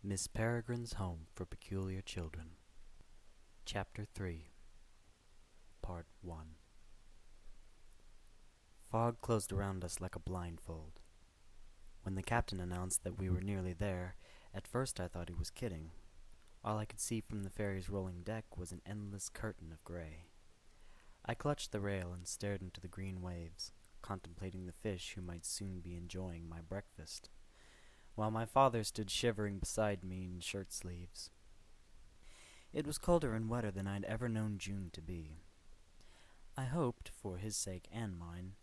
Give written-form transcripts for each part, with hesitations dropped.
Miss Peregrine's Home for Peculiar Children. Chapter 3, Part 1. Fog closed around us like a blindfold. When the captain announced that we were nearly there, at first I thought he was kidding. All I could see from the ferry's rolling deck was an endless curtain of gray. I clutched the rail and stared into the green waves, contemplating the fish who might soon be enjoying my breakfast, while my father stood shivering beside me in shirt sleeves. It was colder and wetter than I'd ever known June to be. I hoped, for his sake and mine,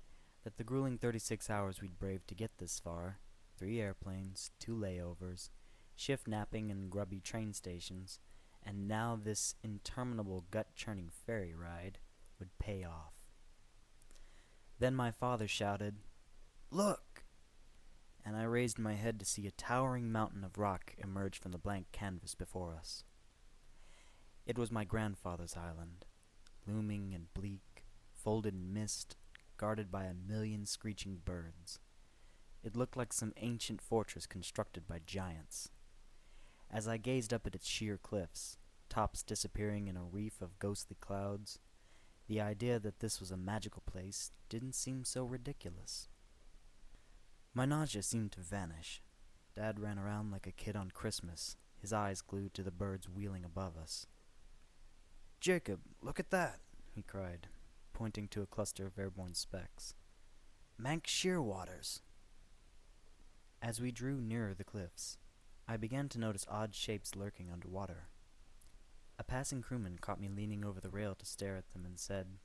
that the grueling 36 hours we'd braved to get this far, 3 airplanes, 2 layovers, shift napping in grubby train stations, and now this interminable gut-churning ferry ride, would pay off. Then my father shouted, "Look!" and I raised my head to see a towering mountain of rock emerge from the blank canvas before us. It was my grandfather's island, looming and bleak, folded in mist, guarded by 1,000,000 screeching birds. It looked like some ancient fortress constructed by giants. As I gazed up at its sheer cliffs, tops disappearing in a reef of ghostly clouds, the idea that this was a magical place didn't seem so ridiculous. My nausea seemed to vanish. Dad ran around like a kid on Christmas, his eyes glued to the birds wheeling above us. "Jacob, look at that!" he cried, pointing to a cluster of airborne specks. "Manx shearwaters!" As we drew nearer the cliffs, I began to notice odd shapes lurking underwater. A passing crewman caught me leaning over the rail to stare at them and said,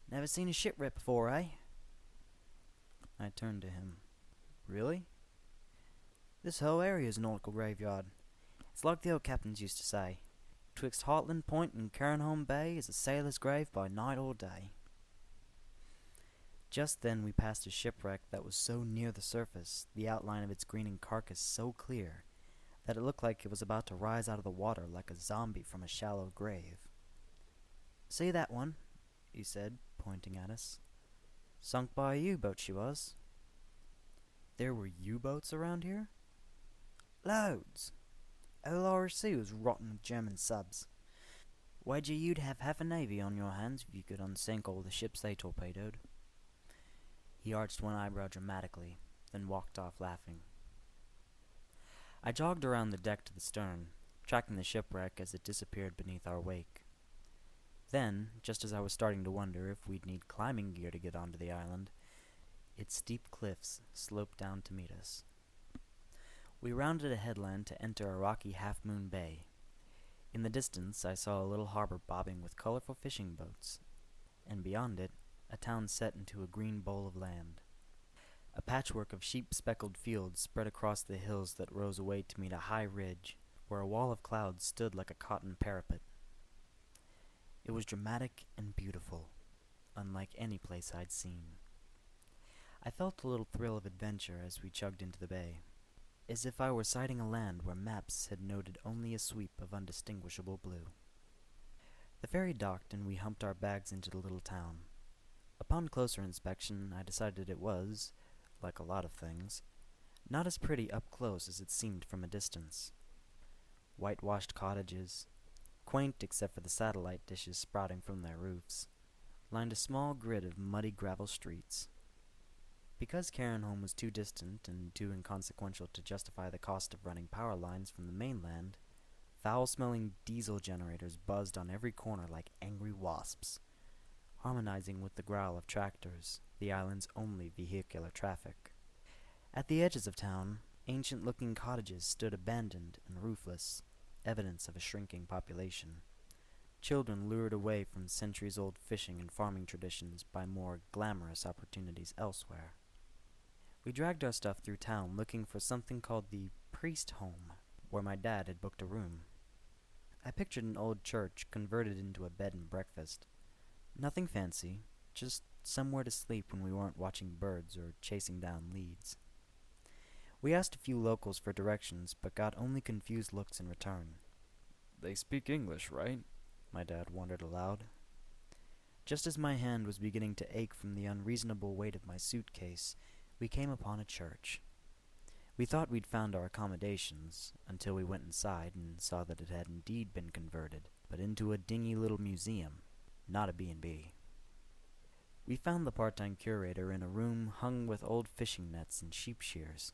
"Never seen a shipwreck before, eh?" I turned to him. "Really?" "This whole area is a nautical graveyard. It's like the old captains used to say, 'Twixt Hartland Point and Cairnholm Bay is a sailor's grave by night or day.'" Just then we passed a shipwreck that was so near the surface, the outline of its grinning carcass so clear, that it looked like it was about to rise out of the water like a zombie from a shallow grave. "See that one?" he said, pointing at us. "Sunk by a U-boat, she was." There were U-boats around here? "Loads. Whole Irish Sea was rotten with German subs. Wager you'd have half a navy on your hands if you could unsink all the ships they torpedoed." He arched one eyebrow dramatically, then walked off laughing. I jogged around the deck to the stern, tracking the shipwreck as it disappeared beneath our wake. Then, just as I was starting to wonder if we'd need climbing gear to get onto the island, its steep cliffs sloped down to meet us. We rounded a headland to enter a rocky half-moon bay. In the distance I saw a little harbor bobbing with colorful fishing boats, and beyond it, a town set into a green bowl of land. A patchwork of sheep-speckled fields spread across the hills that rose away to meet a high ridge, where a wall of clouds stood like a cotton parapet. It was dramatic and beautiful, unlike any place I'd seen. I felt a little thrill of adventure as we chugged into the bay, as if I were sighting a land where maps had noted only a sweep of undistinguishable blue. The ferry docked and we humped our bags into the little town. Upon closer inspection, I decided it was, like a lot of things, not as pretty up close as it seemed from a distance. Whitewashed cottages, quaint except for the satellite dishes sprouting from their roofs, lined a small grid of muddy gravel streets. Because Cairnholm was too distant and too inconsequential to justify the cost of running power lines from the mainland, foul-smelling diesel generators buzzed on every corner like angry wasps, harmonizing with the growl of tractors, the island's only vehicular traffic. At the edges of town, ancient-looking cottages stood abandoned and roofless, evidence of a shrinking population. Children lured away from centuries-old fishing and farming traditions by more glamorous opportunities elsewhere. We dragged our stuff through town looking for something called the Priest Home, where my dad had booked a room. I pictured an old church converted into a bed and breakfast. Nothing fancy, just somewhere to sleep when we weren't watching birds or chasing down leads. We asked a few locals for directions, but got only confused looks in return. "They speak English, right?" my dad wondered aloud. Just as my hand was beginning to ache from the unreasonable weight of my suitcase, we came upon a church. We thought we'd found our accommodations until we went inside and saw that it had indeed been converted, but into a dingy little museum, not a B&B. We found the part-time curator in a room hung with old fishing nets and sheep shears.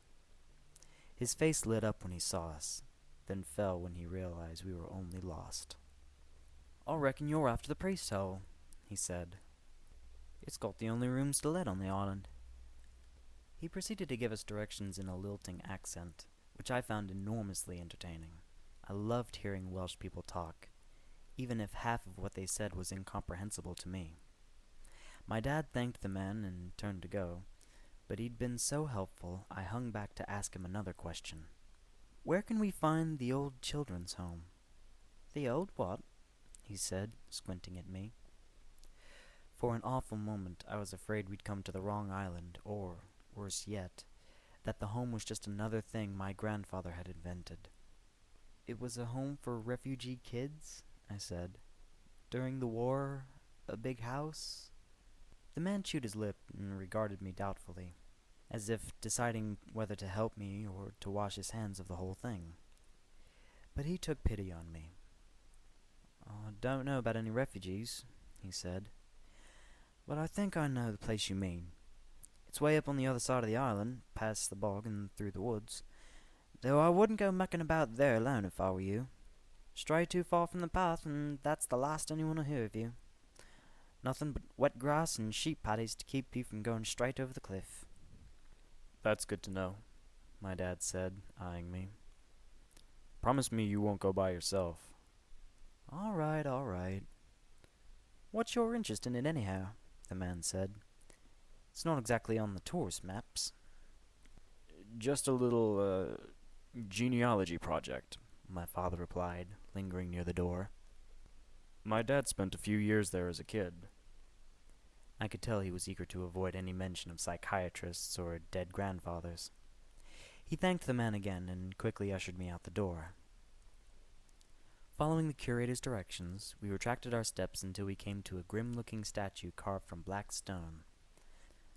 His face lit up when he saw us, then fell when he realized we were only lost. "I reckon you're after the priest's hole," he said. "It's got the only rooms to let on the island." He proceeded to give us directions in a lilting accent, which I found enormously entertaining. I loved hearing Welsh people talk, even if half of what they said was incomprehensible to me. My dad thanked the man and turned to go, but he'd been so helpful I hung back to ask him another question. "Where can we find the old children's home?" "The old what?" he said, squinting at me. For an awful moment I was afraid we'd come to the wrong island, or, worse yet, that the home was just another thing my grandfather had invented. "It was a home for refugee kids," I said. "During the war, a big house?" The man chewed his lip and regarded me doubtfully, as if deciding whether to help me or to wash his hands of the whole thing. But he took pity on me. "I don't know about any refugees," he said, "but I think I know the place you mean. It's way up on the other side of the island, past the bog and through the woods, though I wouldn't go mucking about there alone if I were you. Stray too far from the path, and that's the last anyone will hear of you. Nothing but wet grass and sheep patties to keep you from going straight over the cliff." "That's good to know," my dad said, eyeing me. "Promise me you won't go by yourself." All right. "What's your interest in it anyhow?" the man said. "It's not exactly on the tourist maps." "Just a little, genealogy project," my father replied, lingering near the door. "My dad spent a few years there as a kid." I could tell he was eager to avoid any mention of psychiatrists or dead grandfathers. He thanked the man again and quickly ushered me out the door. Following the curator's directions, we retracted our steps until we came to a grim-looking statue carved from black stone,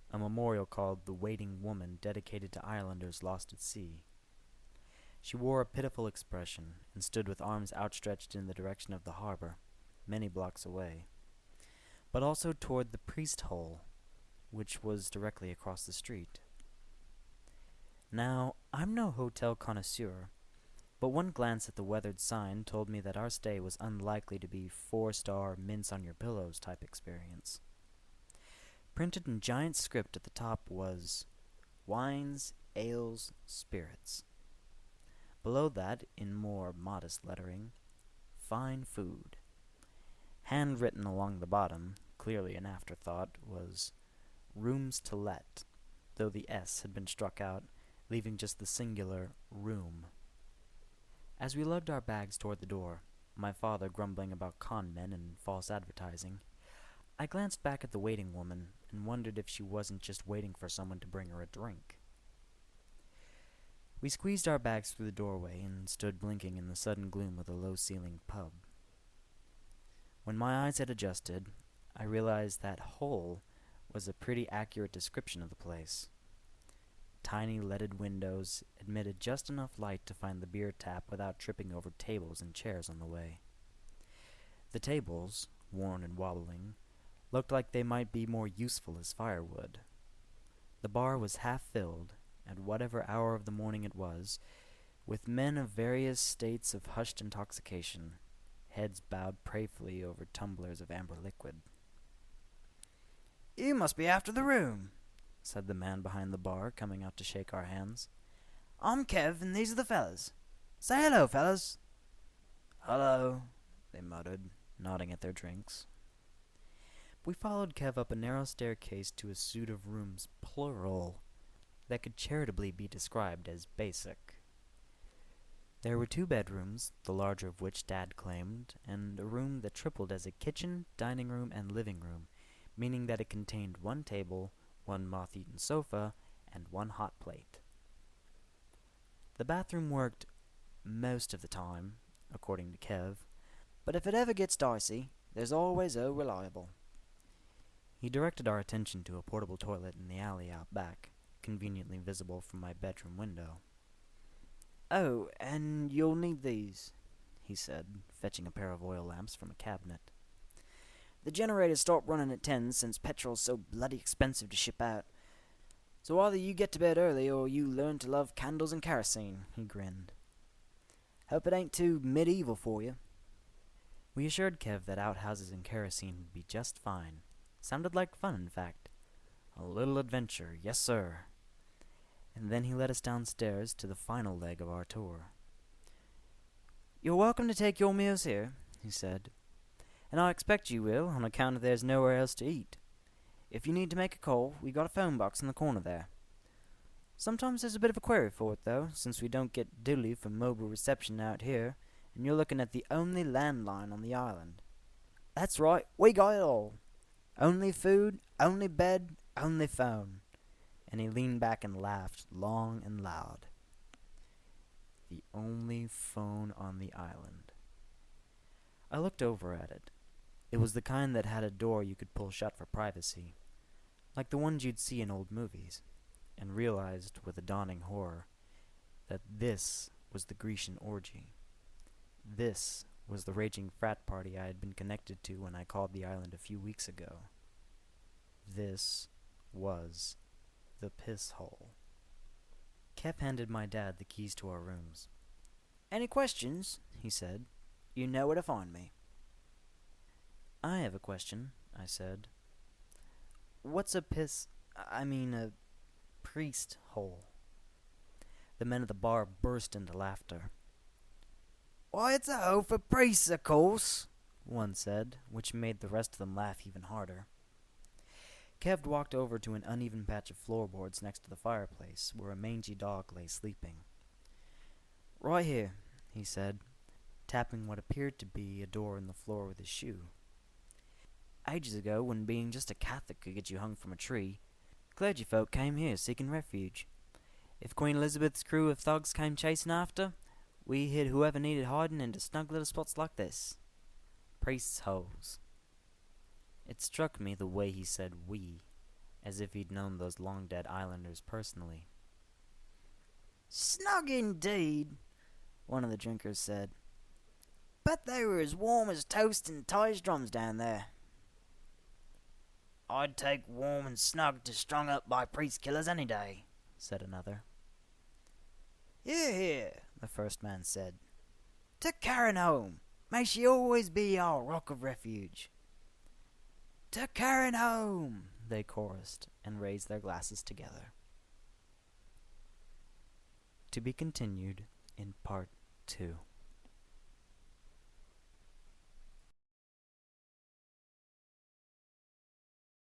a memorial called the Waiting Woman, dedicated to islanders lost at sea. She wore a pitiful expression and stood with arms outstretched in the direction of the harbor, many blocks away, but also toward the priest hole, which was directly across the street. Now, I'm no hotel connoisseur, but one glance at the weathered sign told me that our stay was unlikely to be 4-star mince-on-your-pillows type experience. Printed in giant script at the top was "Wines, Ales, Spirits." Below that, in more modest lettering, "Fine Food." Handwritten along the bottom, clearly an afterthought, was "Rooms to Let," though the S had been struck out, leaving just the singular "room." As we lugged our bags toward the door, my father grumbling about con men and false advertising, I glanced back at the waiting woman and wondered if she wasn't just waiting for someone to bring her a drink. We squeezed our bags through the doorway and stood blinking in the sudden gloom of the low-ceilinged pub. When my eyes had adjusted, I realized that hole was a pretty accurate description of the place. Tiny leaded windows admitted just enough light to find the beer tap without tripping over tables and chairs on the way. The tables, worn and wobbling, looked like they might be more useful as firewood. The bar was half filled, at whatever hour of the morning it was, with men of various states of hushed intoxication, heads bowed prayerfully over tumblers of amber liquid. "You must be after the room," said the man behind the bar, coming out to shake our hands. "I'm Kev, and these are the fellas. Say hello, fellas." "Hello," they muttered, nodding at their drinks. We followed Kev up a narrow staircase to a suite of rooms, plural, that could charitably be described as basic. There were 2 bedrooms, the larger of which Dad claimed, and a room that tripled as a kitchen, dining room, and living room, meaning that it contained 1 table, 1 moth-eaten sofa, and 1 hot plate. The bathroom worked most of the time, according to Kev, but if it ever gets dicey, there's always Reliable. He directed our attention to a portable toilet in the alley out back, conveniently visible from my bedroom window. "Oh, and you'll need these," he said, fetching a pair of oil lamps from a cabinet. "The generator's stopped running at 10 since petrol's so bloody expensive to ship out. So either you get to bed early or you learn to love candles and kerosene," he grinned. "Hope it ain't too medieval for you." We assured Kev that outhouses and kerosene would be just fine. Sounded like fun, in fact. A little adventure, yes sir. And then he led us downstairs to the final leg of our tour. "You're welcome to take your meals here," he said, "and I expect you will, on account of there's nowhere else to eat. If you need to make a call, we got a phone box in the corner there. Sometimes there's a bit of a query for it, though, since we don't get diddly for mobile reception out here, and you're looking at the only landline on the island. That's right, we got it all. Only food, only bed, only phone." And he leaned back and laughed long and loud. The only phone on the island. I looked over at it. It was the kind that had a door you could pull shut for privacy, like the ones you'd see in old movies, and realized with a dawning horror that this was the Grecian orgy. This was the raging frat party I had been connected to when I called the island a few weeks ago. This was the piss hole. Kep handed my dad the keys to our rooms. "Any questions?" he said. "You know where to find me." "I have a question," I said. "What's a priest hole?" The men at the bar burst into laughter. "Why, it's a hole for priests, of course," one said, which made the rest of them laugh even harder. Kev walked over to an uneven patch of floorboards next to the fireplace, where a mangy dog lay sleeping. "Right here," he said, tapping what appeared to be a door in the floor with his shoe. "Ages ago, when being just a Catholic could get you hung from a tree, clergy folk came here seeking refuge. If Queen Elizabeth's crew of thugs came chasing after, we hid whoever needed hiding into snug little spots like this. Priests' holes." It struck me the way he said "we," as if he'd known those long-dead islanders personally. "Snug indeed," one of the drinkers said. "Bet they were as warm as toast and ties drums down there." "I'd take warm and snug to strung up by priest killers any day," said another. "Hear, hear," the first man said. "To Karen home. May she always be our rock of refuge." "To Karen home," they chorused and raised their glasses together. To be continued in Part 2.